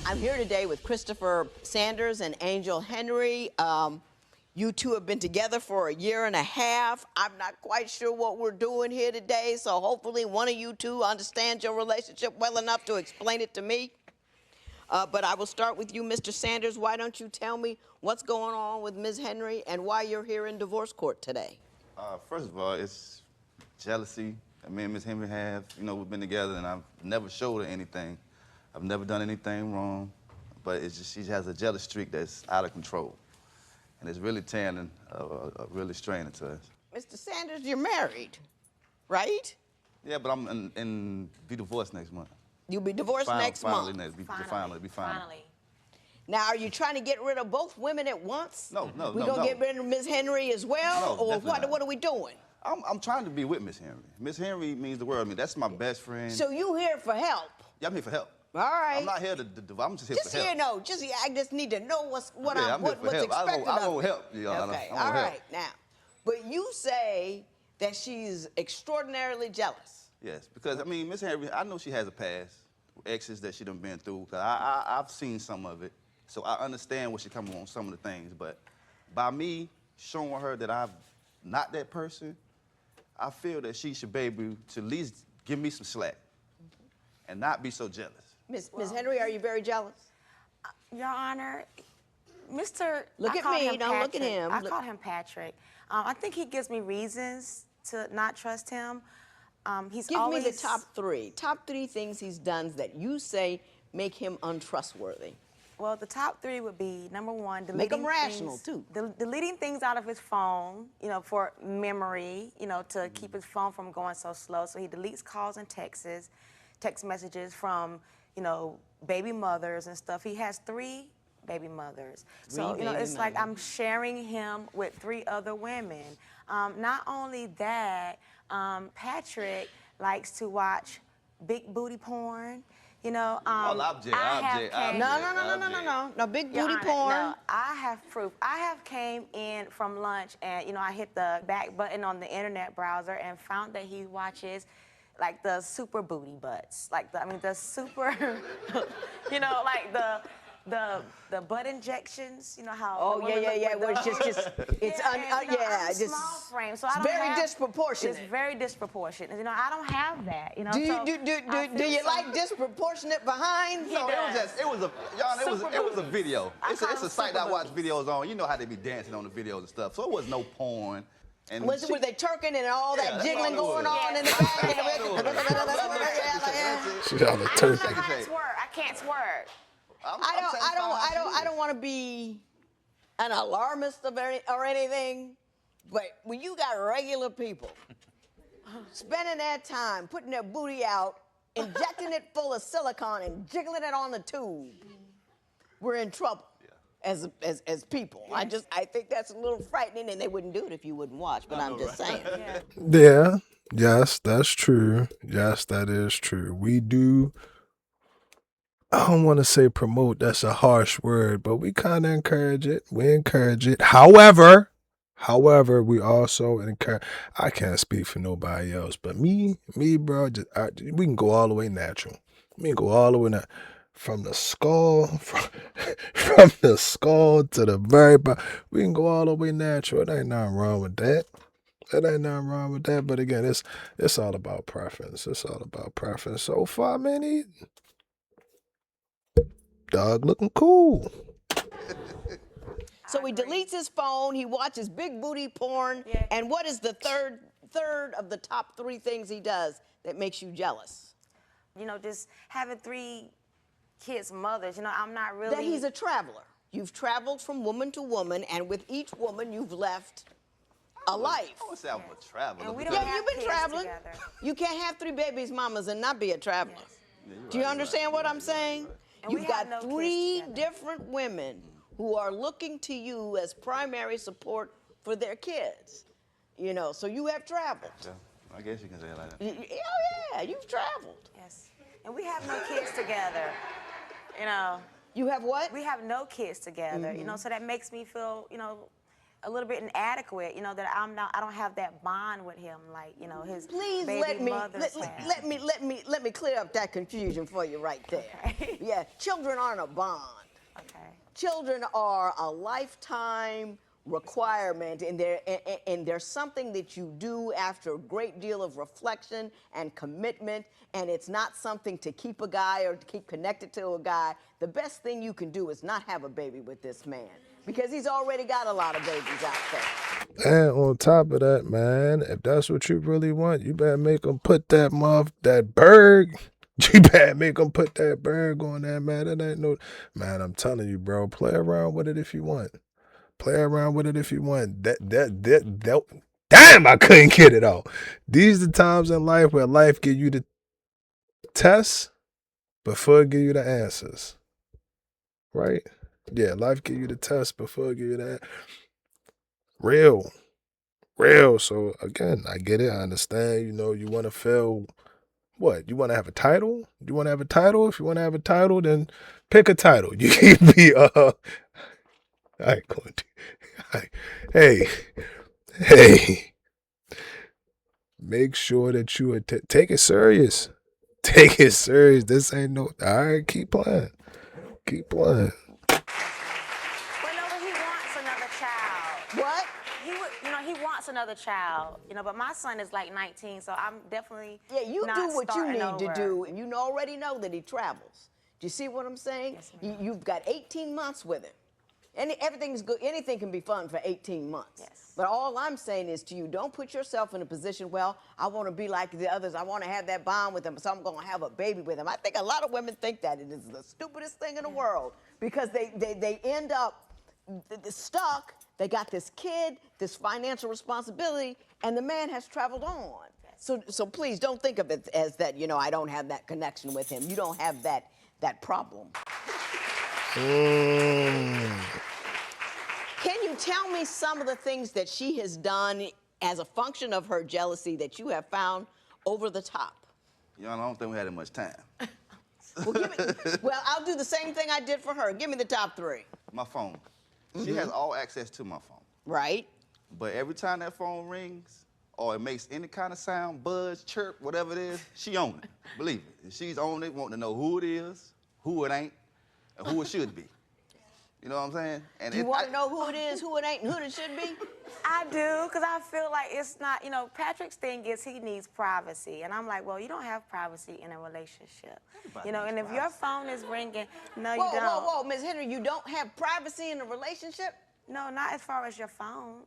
I'm here today with Christopher Sanders and Angel Henry. You two have been together for a year and a half. I'm not quite sure what we're doing here today, so hopefully one of you two understands your relationship well enough to explain it to me. But I will start with you, Mr. Sanders. Why don't you tell me what's going on with Ms. Henry and why you're here in divorce court today? First of all, it's jealousy that me and Ms. Henry have. You know, we've been together and I've never showed her anything. I've never done anything wrong, but it's just she has a jealous streak that's out of control. And it's really tearing, really straining to us. Mr. Sanders, you're married, right? Yeah, but I'm be divorced next month. You'll be divorced next month. Finally. Now, are you trying to get rid of both women at once? No. We gonna get rid of Ms. Henry as well, No, or definitely not. what are we doing? I'm trying to be with Miss Henry. Miss Henry means the world to me. That's my best friend. So you here for help? Yeah, I'm here for help. All right. I'm not here to I'm just here for help. I just need to know what's I'm here for what's help. expected I of won't me. help, Your Honor. Okay, I won't all help. right, now. But you say that she's extraordinarily jealous. Yes, because, I mean, Miss Henry, I know she has a past, exes that she done been through, because I've seen some of it. So I understand where she coming on some of the things, but by me showing her that I'm not that person, I feel that she should be able to at least give me some slack and not be so jealous. Ms. Henry, are you very jealous? Your Honor, Mr. Look I at call me, him don't look at Patrick. him. I Look- call him Patrick. I think he gives me reasons to not trust him. He's Give always... me the top three things he's done that you say make him untrustworthy. Well, the top three would be, number one, deleting Make 'em rational, things, too. Deleting things out of his phone, you know, for memory, you know, to keep his phone from going so slow. So he deletes calls and text messages from, you know, baby mothers and stuff. He has 3 baby mothers. So, you know, it's like I'm sharing him with 3 other women. Not only that, Patrick likes to watch big booty porn. You know, object. No, big Your booty Honor, porn. No, I have proof. I have came in from lunch and, you know, I hit the back button on the internet browser and found that he watches like the super booty butts. Like the super, you know, like the butt injections, you know how. Oh, yeah. Where it's just it's I'm just small frame, so I it's don't very have, disproportionate. It's very disproportionate. You know, I don't have that. You know. Do so you like disproportionate behind? No, it was a video. It's a site that I watch videos on. You know how they be dancing on the videos and stuff. So it was no porn. And Were they turking and all that jiggling going on in the back? She got a turkey. I can't swerve. I don't want to be an alarmist or anything, but when you got regular people spending their time putting their booty out, injecting it full of silicone and jiggling it on the tube, we're in trouble as people. Yes. I think that's a little frightening, and they wouldn't do it if you wouldn't watch, but I'm just saying. Yeah, yes, that's true. Yes, that is true. We do. I don't want to say promote, that's a harsh word, but we kind of encourage it. We encourage it. However, we also encourage, I can't speak for nobody else, but me, bro, we can go all the way natural. We can go all the way from the skull, from the skull to the very bottom. We can go all the way natural. It ain't nothing wrong with that. But again, it's all about preference. So far, man, dog looking cool. So he deletes his phone, he watches big booty porn, and what is the third of the top 3 things he does that makes you jealous? You know, just having 3 kids' mothers, you know, I'm not really... That he's a traveler. You've traveled from woman to woman, and with each woman you've left a life. I would say I'm a traveler. And we don't have you've been kids traveling. together. You can't have 3 babies' mamas and not be a traveler. Do you understand what I'm saying? And we You've have got no kids 3 together. different women who are looking to you as primary support for their kids. You know, so you have traveled. Yeah, I guess you can say it like that. Yeah, you've traveled. Yes. And we have no kids together, you know. You have what? We have no kids together, you know, so that makes me feel, you know, a little bit inadequate, you know, that I don't have that bond with him like, you know, his Please baby mothers have. let me clear up that confusion for you right there. Okay. Yeah, children aren't a bond. Okay. Children are a lifetime requirement, and they're something that you do after a great deal of reflection and commitment, and it's not something to keep a guy or to keep connected to a guy. The best thing you can do is not have a baby with this man, because he's already got a lot of babies out there. And on top of that, man, if that's what you really want, you better make them put that bird. You better make them put that bird on there, man. That ain't no, man. I'm telling you, bro. Play around with it if you want. Play around with it if you want. Damn, I couldn't get it out. These are the times in life where life give you the tests before it give you the answers. Right? Yeah, life give you the test before it give you that. Real. So again, I get it. I understand. You know, you want to feel what? You want to have a title? You want to have a title? If you want to have a title, then pick a title. You can be I ain't going to. Hey. Make sure that you take it serious. Take it serious. This ain't no. All right, keep playing. Keep playing. But no, but he wants another child. What? He wants another child. You know, but my son is like 19, so I'm definitely Yeah, you not do what you starting need to over. do, and you already know that he travels. Do you see what I'm saying? Yes, ma'am. You've got 18 months with him. And everything's good. Anything can be fun for 18 months. Yes. But all I'm saying is to you, don't put yourself in a position, well, I want to be like the others. I want to have that bond with them, so I'm going to have a baby with him. I think a lot of women think that. It is the stupidest thing in the world, because they end up stuck. They got this kid, this financial responsibility, and the man has traveled on. So please don't think of it as that, you know, I don't have that connection with him. You don't have that problem. Can you tell me some of the things that she has done as a function of her jealousy that you have found over the top? You know, I don't think we had that much time. Well, I'll do the same thing I did for her. Give me the top three. My phone. She has all access to my phone. Right? But every time that phone rings or it makes any kind of sound, buzz, chirp, whatever it is, she on it. Believe it. And she's on it, wanting to know who it is, who it ain't, and who it should be. You know what I'm saying? And Do you want to know who it is, who it ain't, and who it should be? I do, because I feel like it's not, you know, Patrick's thing is he needs privacy. And I'm like, well, you don't have privacy in a relationship. Everybody You know, and needs if your phone is ringing, no, you Whoa, don't. whoa, Ms. Henry, you don't have privacy in a relationship? No, not as far as your phone.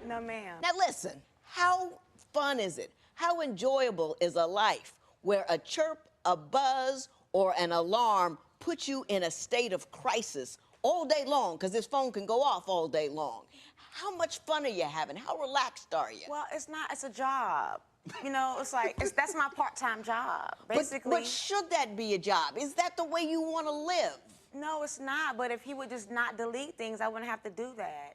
No, ma'am. Now listen, how fun is it? How enjoyable is a life where a chirp, a buzz, or an alarm puts you in a state of crisis all day long, because this phone can go off all day long? How much fun are you having? How relaxed are you? Well, it's not, it's a job. You know, it's like, that's my part-time job, basically. But should that be a job? Is that the way you want to live? No, it's not, but if he would just not delete things, I wouldn't have to do that.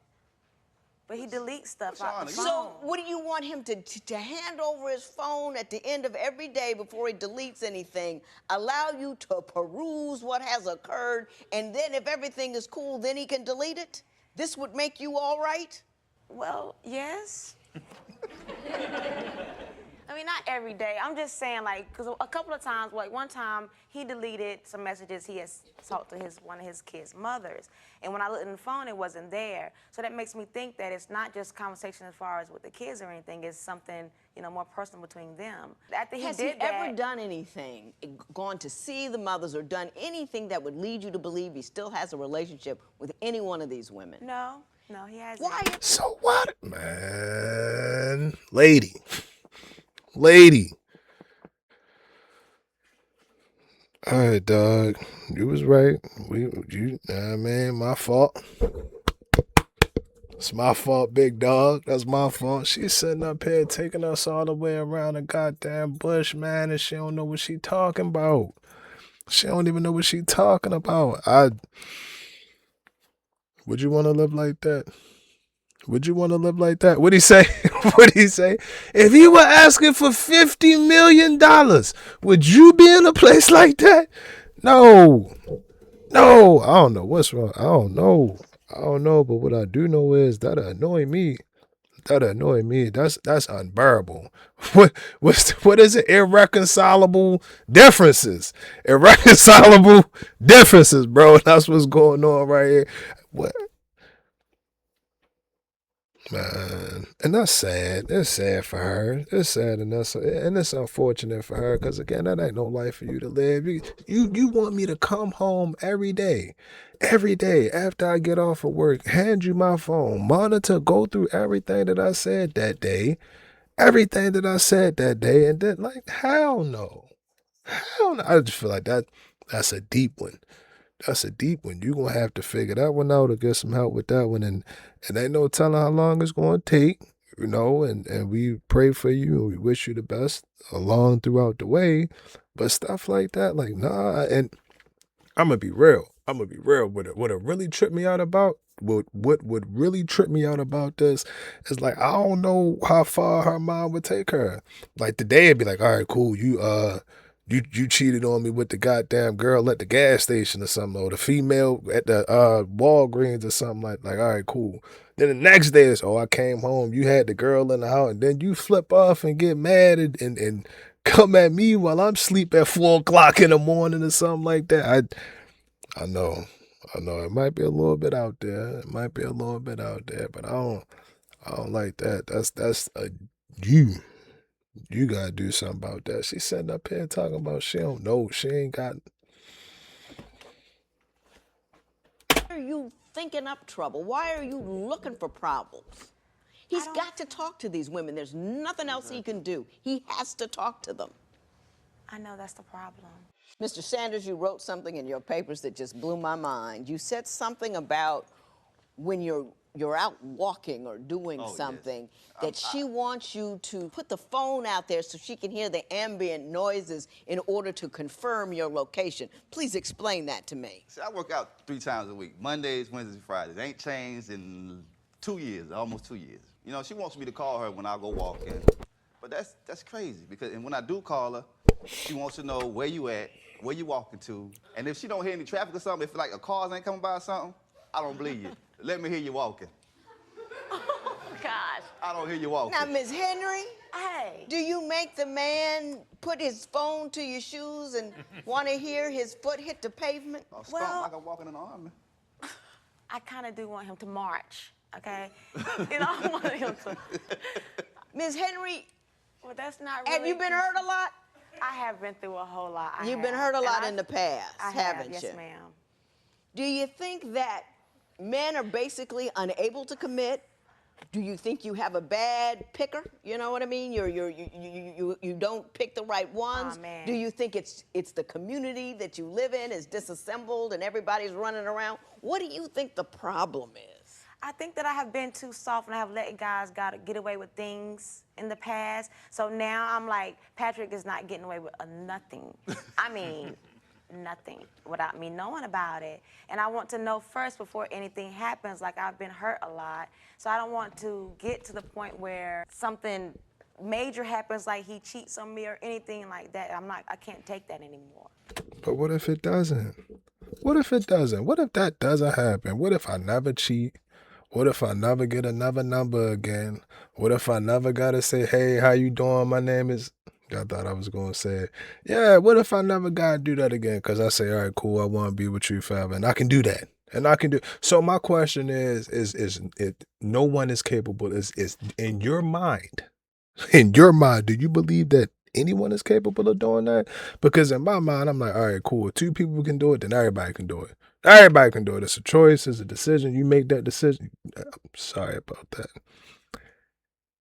But he deletes stuff out the phone. So what do you want him to hand over his phone at the end of every day before he deletes anything, allow you to peruse what has occurred, and then if everything is cool, then he can delete it? This would make you all right? Well, yes. I mean, not every day. I'm just saying, like, because a couple of times, like one time, he deleted some messages he has talked to one of his kids' mothers. And when I looked in the phone, it wasn't there. So that makes me think that it's not just conversation as far as with the kids or anything. It's something, you know, more personal between them. After he Has did he that, ever done anything, gone to see the mothers, or done anything that would lead you to believe he still has a relationship with any one of these women? No, he hasn't. Why? So what, man? Lady. All right, dog. You was right. My fault. It's my fault, big dog. That's my fault. She's sitting up here taking us all the way around the goddamn bush, man, and she don't know what she talking about. She don't even know what she talking about. Would you want to live like that? Would you want to live like that? What'd he say? What'd he say? If he were asking for $50 million, would you be in a place like that? No. No, I don't know what's wrong. I don't know. But what I do know is that annoy me. That's unbearable. What is it? Irreconcilable differences. Irreconcilable differences, bro. That's what's going on right here. What, man? And that's sad. It's sad for her. It's sad and it's unfortunate for her because again, that ain't no life for you to live. You want me to come home every day after I get off of work, hand you my phone, monitor, go through everything that I said that day. And then like hell no. Hell no. I just feel like that's a deep one. That's a deep one. You're gonna have to figure that one out or get some help with that one. And ain't no telling how long it's gonna take, and we pray for you and we wish you the best along throughout the way. But stuff like that, like nah, and I'm gonna be real. What it really tripped me out about, what would really trip me out about this is like I don't know how far her mom would take her. Like today it'd be like, all right, cool, you cheated on me with the goddamn girl at the gas station or something, or the female at the Walgreens or something like all right, cool. Then the next day is, oh, I came home, you had the girl in the house, and then you flip off and get mad and come at me while I'm asleep at 4 o'clock in the morning or something like that. I know. It might be a little bit out there. But I don't like that. That's a you. You gotta do something about that. She's sitting up here talking about she don't know. She ain't got. Why are you thinking up trouble? Why are you looking for problems? He's got to talk to these women. There's nothing else he can do. He has to talk to them. I know that's the problem. Mr. Sanders, you wrote something in your papers that just blew my mind. You said something about when you're out walking or doing something, that she wants you to put the phone out there so she can hear the ambient noises in order to confirm your location. Please explain that to me. See, I work out 3 times a week, Mondays, Wednesdays, and Fridays. Ain't changed in 2 years, almost 2 years. You know, she wants me to call her when I go walking. But that's crazy because and when I do call her, she wants to know where you at, where you walking to. And if she don't hear any traffic or something, if like a cars ain't coming by or something, I don't believe you. Let me hear you walking. Oh, gosh. I don't hear you walking. Now, Ms. Henry, Hey. do you make the man put his phone to your shoes and want to hear his foot hit the pavement? I'll stomp Well- like I'm walking in the army. I kind of do want him to march, okay? I want him to. Ms. Henry, Well, that's not really. have you been hurt a lot? I have been through a whole lot. You've been hurt a lot in the past, I haven't have, you? yes, ma'am. Do you think that men are basically unable to commit? Do you think you have a bad picker? You know what I mean? You don't pick the right ones. Aw, man. Do you think it's the community that you live in is disassembled and everybody's running around? What do you think the problem is? I think that I have been too soft and I have let guys get away with things in the past. So now I'm like, Patrick is not getting away with nothing. I mean, nothing without me knowing about it. And I want to know first before anything happens. Like, I've been hurt a lot. So I don't want to get to the point where something major happens, like he cheats on me or anything like that. I can't take that anymore. But what if it doesn't? What if that doesn't happen? What if I never cheat? What if I never get another number again? What if I never gotta say, hey, how you doing? My name is... I thought I was gonna say, yeah, what if I never gotta do that again? Because I say, all right, cool, I want to be with you forever. And I can do that. So my question is no one is capable, is in your mind, do you believe that anyone is capable of doing that? Because in my mind, I'm like, all right, cool. If 2 people can do it, then everybody can do it. Everybody can do it. It's a choice. It's a decision. You make that decision. I'm sorry about that.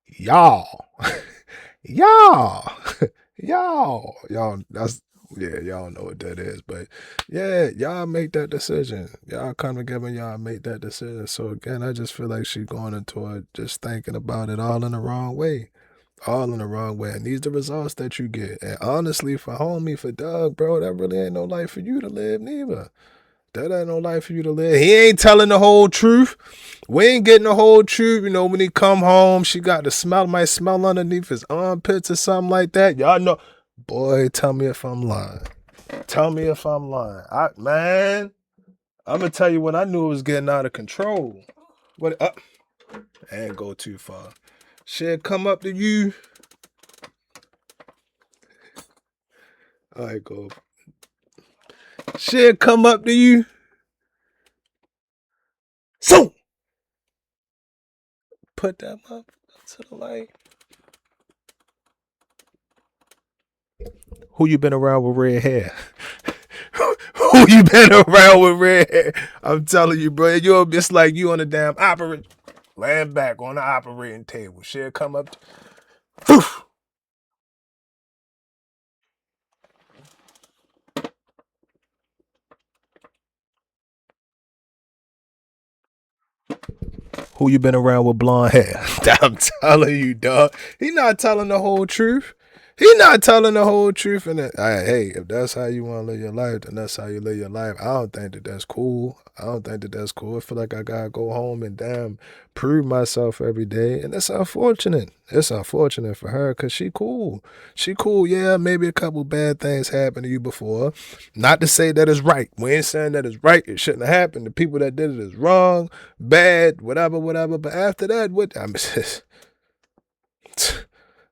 Y'all, y'all, that's, yeah, y'all know what that is. But yeah, y'all make that decision. Y'all come together and y'all make that decision. So again, I just feel like she's going into it just thinking about it all in the wrong way. And these the results that you get. And honestly, for Doug, bro, that really ain't no life for you to live neither. That ain't no life for you to live. He ain't telling the whole truth. We ain't getting the whole truth. You know, when he come home, she got the smell, might smell underneath his armpits or something like that. Y'all know. Boy, tell me if I'm lying. Man, I'm gonna tell you when I knew it was getting out of control. What? I ain't go too far. She'll come up to you. All right, go. She'll come up to you. So put that up to the light. Who you been around with red hair? Who you been around with red hair? I'm telling you, bro. You're just like you on the damn operating, laying back on the operating table. She'll come up. Who you been around with blonde hair? I'm telling you, dog. He not telling the whole truth. He not telling the whole truth. And hey, if that's how you want to live your life, then that's how you live your life. I don't think that that's cool. I don't think that that's cool. I feel like I gotta go home and damn prove myself every day, and it's unfortunate. It's unfortunate for her because she cool. She cool. Yeah, maybe a couple bad things happened to you before. Not to say that it's right. We ain't saying that it's right. It shouldn't have happened. The people that did it is wrong, bad, whatever, whatever. But after that, what? I mean,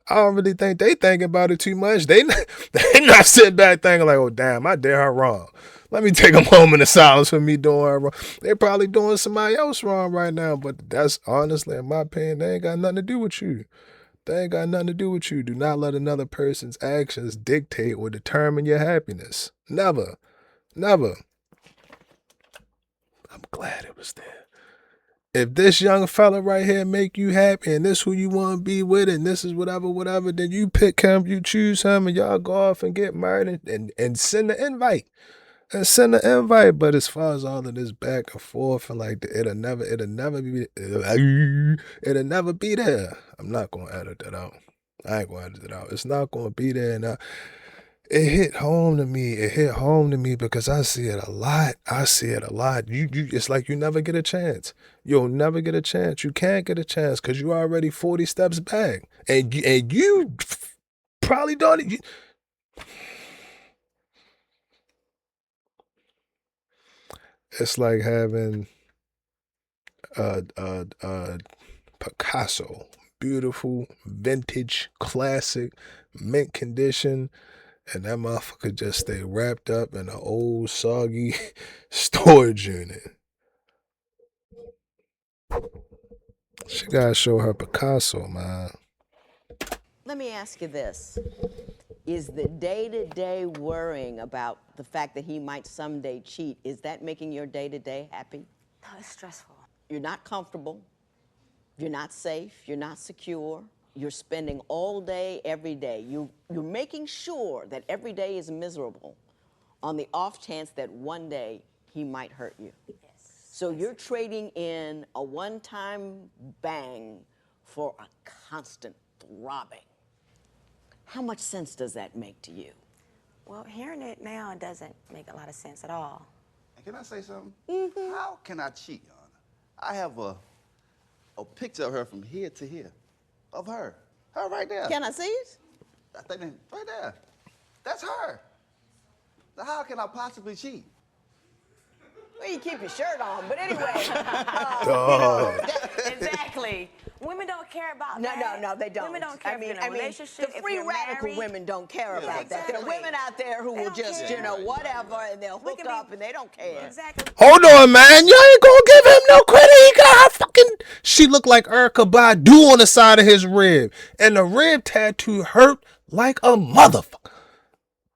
I don't really think they thinking about it too much. They not sitting back thinking like, oh, damn, I did her wrong. Let me take a moment of silence for me doing her wrong. They probably doing somebody else wrong right now. But that's honestly, in my opinion, they ain't got nothing to do with you. They ain't got nothing to do with you. Do not let another person's actions dictate or determine your happiness. Never. Never. I'm glad it was there. If this young fella right here make you happy and this who you want to be with and this is whatever, then you pick him, you choose him, and y'all go off and get married and send the invite. And send the invite. But as far as all of this back and forth and like it'll never be there. I'm not gonna edit that out. I ain't gonna edit it out. It's not gonna be there. And it hit home to me. It hit home to me because I see it a lot. You it's like you never get a chance. You'll never get a chance. You can't get a chance because you're already 40 steps back. And you probably don't. It's like having a Picasso, beautiful, vintage, classic, mint condition, and that motherfucker just stay wrapped up in an old, soggy storage unit. She gotta show her Picasso, man. Let me ask you this. Is the day-to-day worrying about the fact that he might someday cheat, is that making your day-to-day happy? No, it's stressful. You're not comfortable. You're not safe. You're not secure. You're spending all day, every day. You're making sure that every day is miserable on the off chance that one day he might hurt you. Yes. So you're trading in a one-time bang for a constant throbbing. How much sense does that make to you? Well, hearing it now, it doesn't make a lot of sense at all. And can I say something? Mm-hmm. How can I cheat on her? I have a picture of her from here to here. Of her. Her right there. Can I see it? I think right there. That's her. Now how can I possibly cheat? Well, you keep your shirt on, but anyway. Exactly. Women don't care about that. No, they don't. Women don't care if you're in a relationship, the if free you're radical married. women don't care about that. There are women out there who will just, whatever, and they'll hook up and they don't care. Exactly. Hold on, man. You ain't gonna give him no credit. He got her fucking. She looked like Erykah Badu on the side of his rib, and the rib tattoo hurt like a motherfucker.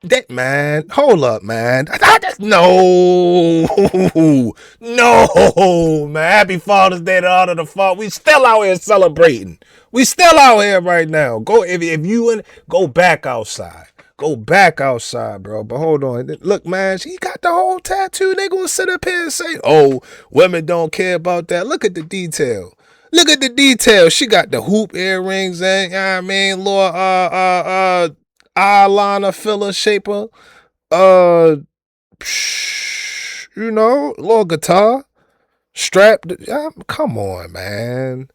That man, hold up, man. No, man. Happy Father's Day to all of the fall. We still out here celebrating. We still out here right now. Go if you in, go back outside. Go back outside, bro. But hold on. Look, man, she got the whole tattoo. They gonna sit up here and say, "Oh, women don't care about that." Look at the detail. Look at the detail. She got the hoop earrings and I mean, Lord, eyeliner filler shaper, little guitar strapped. Come on, man.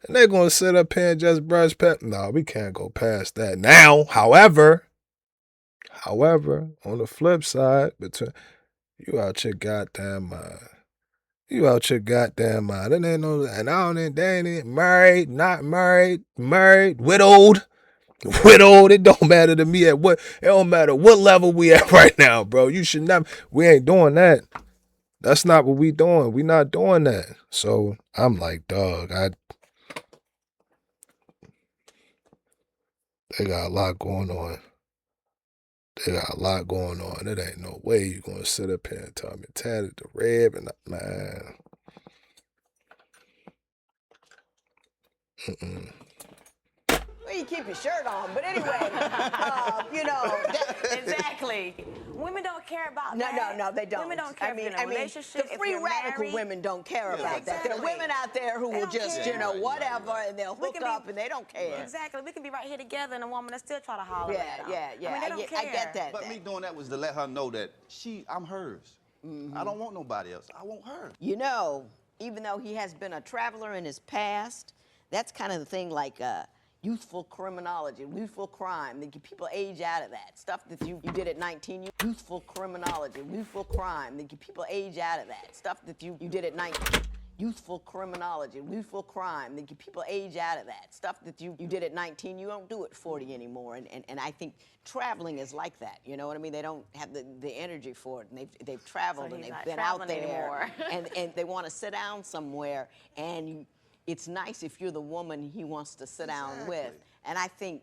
And they're gonna sit up here and just brush past. No, we can't go past that now. However, on the flip side, You out your goddamn mind. You out your goddamn mind. It ain't no, and I don't ain't, they ain't married, not married, married, widowed, widowed. It don't matter to me at what, it don't matter what level we at right now, bro. You should never, we ain't doing that. That's not what we doing. We not doing that. So I'm like, dog, they got a lot going on. They got a lot going on. It ain't no way you gonna sit up here and tell me tatted the red and man. Well, you keep your shirt on, but anyway, you know. Exactly. Women don't care about No, that. no, they don't. Women don't care if you're in a relationship, the if free you're radical married. women don't care about that. There are Exactly. women out there who They will don't just, care. you know, Right, whatever, right. and they'll We hook can be- up and they don't care. Exactly. We can be right here together and a woman will still try to holler Yeah, at them. yeah. I mean, they don't care. I get that. But me doing that was to let her know that I'm hers. I don't want nobody else. I want her. You know, even though he has been a traveler in his past, that's kind of the thing like youthful criminology, youthful crime. People age out of that. Stuff that you did at 19, youthful criminology, youthful crime. People age out of that. Stuff that you did at 19. Youthful criminology, youthful crime. People age out of that. Stuff that you did at 19, you don't do at 40 anymore. And I think traveling is like that. You know what I mean? They don't have the energy for it. And they've traveled So and he's they've not been out traveling there. anymore. and they want to sit down somewhere. And it's nice if you're the woman he wants to sit down with. Exactly. And I think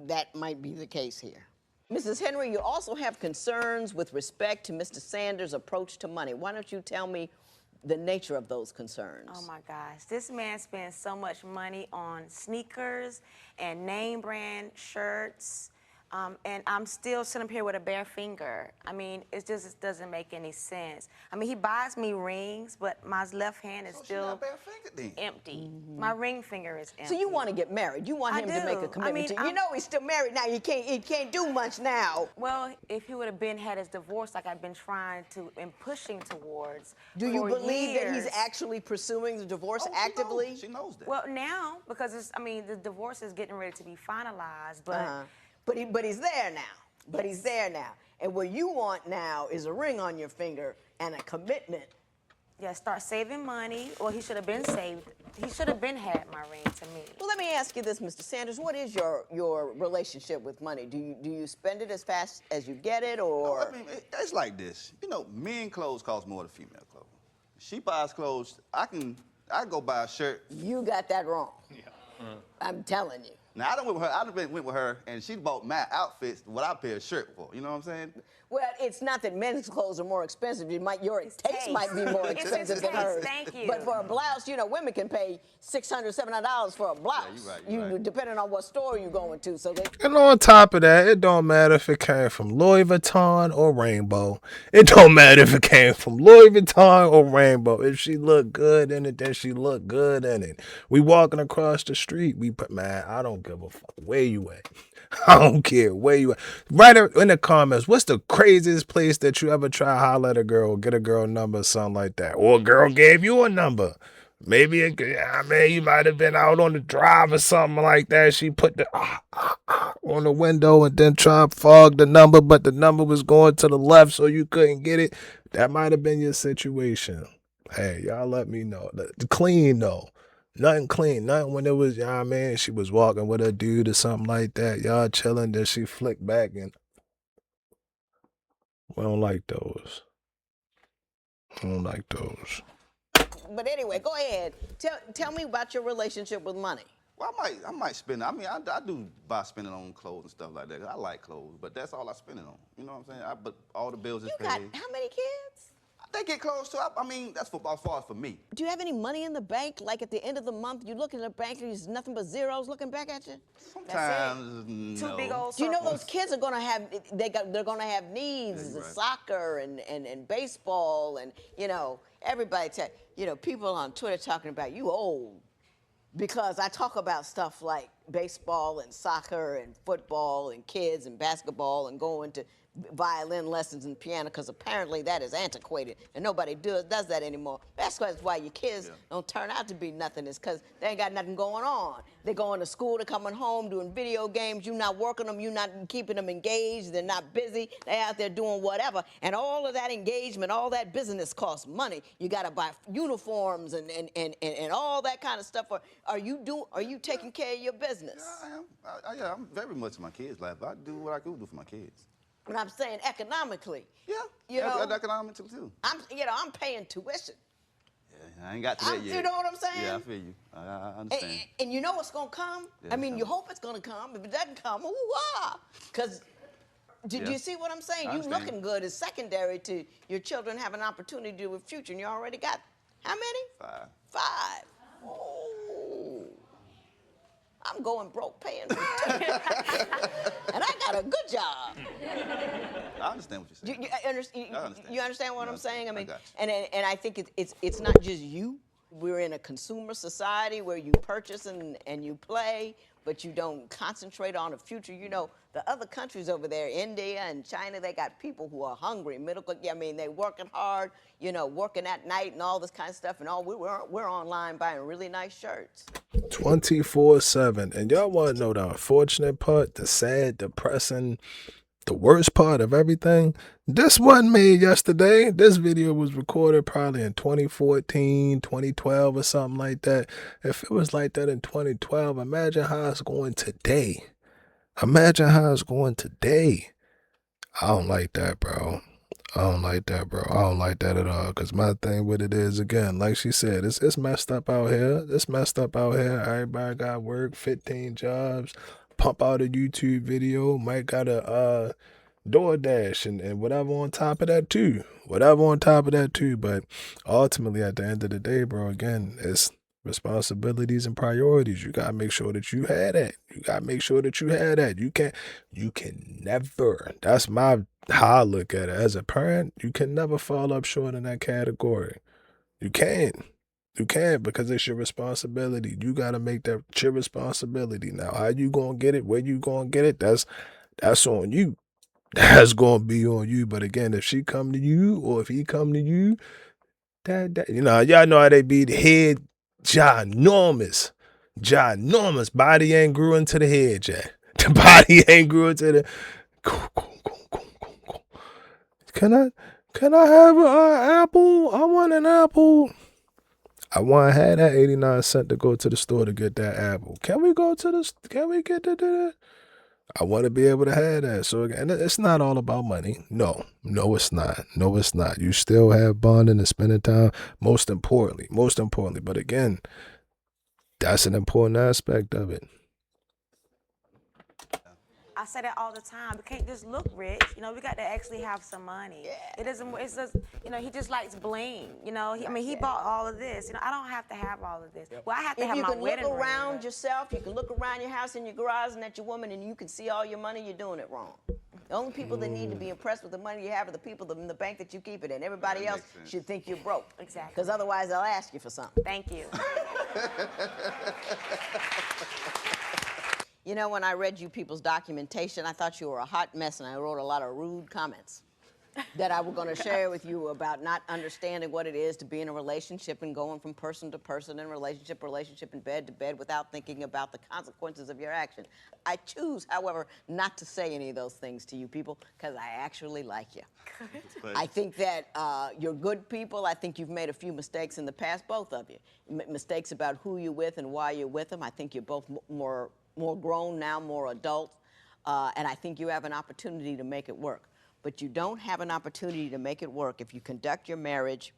that might be the case here. Mrs. Henry, you also have concerns with respect to Mr. Sanders' approach to money. Why don't you tell me the nature of those concerns? Oh my gosh, this man spends so much money on sneakers and name brand shirts, and I'm still sitting up here with a bare finger. I mean, it just doesn't make any sense. I mean, he buys me rings, but my left hand is So she still not bare-fingered then. empty. My ring finger is empty. So you want to get married. You want I him to make a do. commitment I mean, to you. You know he's still married now. He can't do much now. Well, if he would have had his divorce like I've been trying to and pushing towards Do you for believe that he's years. actually pursuing the divorce Oh, actively? She knows that. Well, now, because the divorce is getting ready to be finalized, but But he's there now. But he's there now. And what you want now is a ring on your finger and a commitment. yeah, start saving money. Well, he should have been saved. He should have been had my ring to me. Well, let me ask you this, Mr. Sanders. What is your relationship with money? Do you spend it as fast as you get it, or? I mean, it's like this. You know, men clothes cost more than female clothes. She buys clothes. I go buy a shirt. You got that wrong. Yeah. I'm telling you. Now I done went with her. I done went with her, and she bought my outfits. What I pay a shirt for. You know what I'm saying? Well, it's not that men's clothes are more expensive. Your taste taste. might be more It's his expensive than taste, hers. thank you. But for a blouse, you know, women can pay $600, $700 for a blouse. Yeah, you're right. Depending on what store you're going to. So they. And on top of that, it don't matter if it came from Louis Vuitton or Rainbow. It don't matter if it came from Louis Vuitton or Rainbow. If she looked good in it, then she looked good in it. We walking across the street, man, I don't give a fuck where you at. I don't care where you at. Write in the comments, what's the craziest place that you ever try to holler at a girl, get a girl number, or something like that? Or a girl gave you a number. Maybe you might have been out on the drive or something like that. She put the on the window and then try to fog the number, but the number was going to the left, so you couldn't get it. That might have been your situation. Hey, y'all let me know. Clean though. Nothing clean. Nothing when it was, you know what I mean? She was walking with a dude or something like that. Y'all chilling, then she flicked back and we don't like those. I don't like those. But anyway, go ahead. Tell me about your relationship with money. Well, I might spend it. I mean, I do buy spending on clothes and stuff like that. I like clothes, but that's all I spend it on. You know what I'm saying? But all the bills is You paid. got how many kids? They get clothes too. I mean, that's as far as for me. Do you have any money in the bank? Like at the end of the month, you look in the bank and there's nothing but zeros looking back at you? Sometimes, Two no. big old circles. Do you know those kids are gonna have they're gonna have needs, Yeah, you're right. soccer and baseball and everybody people on Twitter talking about you old because I talk about stuff like baseball and soccer and football and kids and basketball and going to violin lessons and piano, because apparently that is antiquated and nobody does that anymore. That's why your kids don't turn out to be nothing, is because they ain't got nothing going on. They're going to school, they're coming home, doing video games, you're not working them, you're not keeping them engaged, they're not busy, they're out there doing whatever. And all of that engagement, all that business costs money. You got to buy uniforms and all that kind of stuff. Are you taking care of your business? Yeah, I am. Yeah, I'm very much in my kids' life. I do what I could do for my kids. And I'm saying economically. Yeah, You know, economically too. I'm paying tuition. Yeah, I ain't got to that yet. You know what I'm saying? Yeah, I feel you. I understand. And you know what's gonna come? Yeah, I mean, you hope it's gonna come. If it doesn't come, ooh-ah. Because, do you see what I'm saying? I You understand. looking good is secondary to your children having an opportunity to do a future, and you already got, how many? 5. 5. Oh. I'm going broke paying for 2. And I got a good job. I understand what you're saying. You understand? I understand. You understand what I'm saying? I mean, got you. and I think it's not just you. We're in a consumer society where you purchase and you play, but you don't concentrate on the future. You know, the other countries over there, India and China, they got people who are hungry, I mean, they working hard, you know, working at night and all this kind of stuff, and all we're online buying really nice shirts. 24/7. And y'all want to know the unfortunate part, the sad, depressing, the worst part of everything? This wasn't made yesterday. This video was recorded probably in 2014, 2012 or something like that. If it was like that in 2012, imagine how it's going today. Imagine how it's going today. I don't like that, bro. I don't like that, bro. I don't like that at all. Because my thing with it is, again, like she said, it's messed up out here. It's messed up out here. Everybody got work, 15 jobs, pump out a YouTube video, might got a DoorDash and whatever on top of that too. Whatever on top of that too. But ultimately, at the end of the day, bro, again, it's responsibilities and priorities. You gotta make sure that you had that. You gotta make sure that you had that. You can never. That's how I look at it. As a parent, you can never fall up short in that category. You can't. You can't, because it's your responsibility. You gotta make that your responsibility. Now, how you gonna get it? Where you gonna get it? That's on you. That's gonna be on you. But again, if she come to you or if he come to you, that you know, y'all know how they be, the head ginormous. Body ain't grew into the head yet. The body ain't grew into the. Can I have an apple? I want an apple. I want to have that 89 cents to go to the store to get that apple. Can we get the I want to be able to have that. So again, it's not all about money. No, it's not. No, it's not. You still have bonding and spending time. Most importantly. But again, that's an important aspect of it. I say that all the time. We can't just look rich. You know, we got to actually have some money. It doesn't. It's just, you know, he just likes bling. You know, he bought all of this. You know, I don't have to have all of this. Well, I have to have my wedding ring. If you can look around yourself, you can look around your house and your garage and at your woman, and you can see all your money, you're doing it wrong. The only people that need to be impressed with the money you have are the people in the bank that you keep it in. Everybody else should think you're broke. Exactly. Because otherwise they'll ask you for something. Thank you. You know, when I read you people's documentation, I thought you were a hot mess, and I wrote a lot of rude comments that I was going to share with you about not understanding what it is to be in a relationship and going from person to person and relationship and bed to bed without thinking about the consequences of your action. I choose, however, not to say any of those things to you people because I actually like you. I think that you're good people. I think you've made a few mistakes in the past, both of you. Mistakes about who you're with and why you're with them. I think you're both more grown now, more adult, and I think you have an opportunity to make it work. But you don't have an opportunity to make it work if you conduct your marriage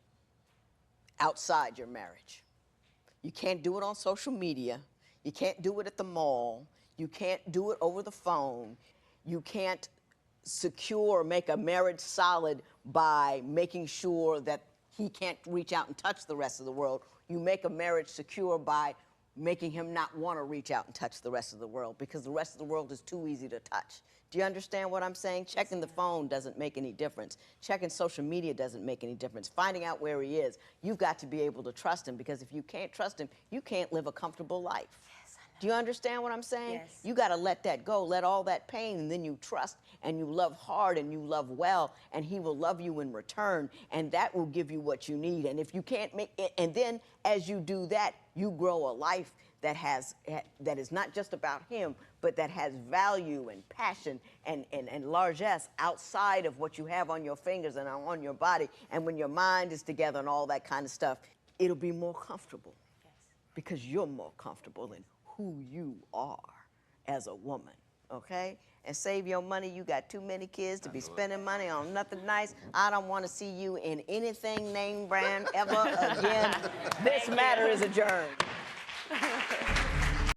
outside your marriage. You can't do it on social media. You can't do it at the mall. You can't do it over the phone. You can't make a marriage solid by making sure that he can't reach out and touch the rest of the world. You make a marriage secure by making him not want to reach out and touch the rest of the world because the rest of the world is too easy to touch. Do you understand what I'm saying? Checking the phone doesn't make any difference. Checking social media doesn't make any difference. Finding out where he is, you've got to be able to trust him because if you can't trust him, you can't live a comfortable life. Do you understand what I'm saying? Yes. You got to let that go, let all that pain, and then you trust and you love hard and you love well, and he will love you in return, and that will give you what you need. And if you can't make it, and then as you do that, you grow a life that is not just about him, but that has value and passion and largesse outside of what you have on your fingers and on your body. And when your mind is together and all that kind of stuff, it'll be more comfortable. Yes. Because you're more comfortable in who you are as a woman, okay? And save your money. You got too many kids to be spending money on nothing nice. I don't want to see you in anything name brand ever again. This matter is adjourned.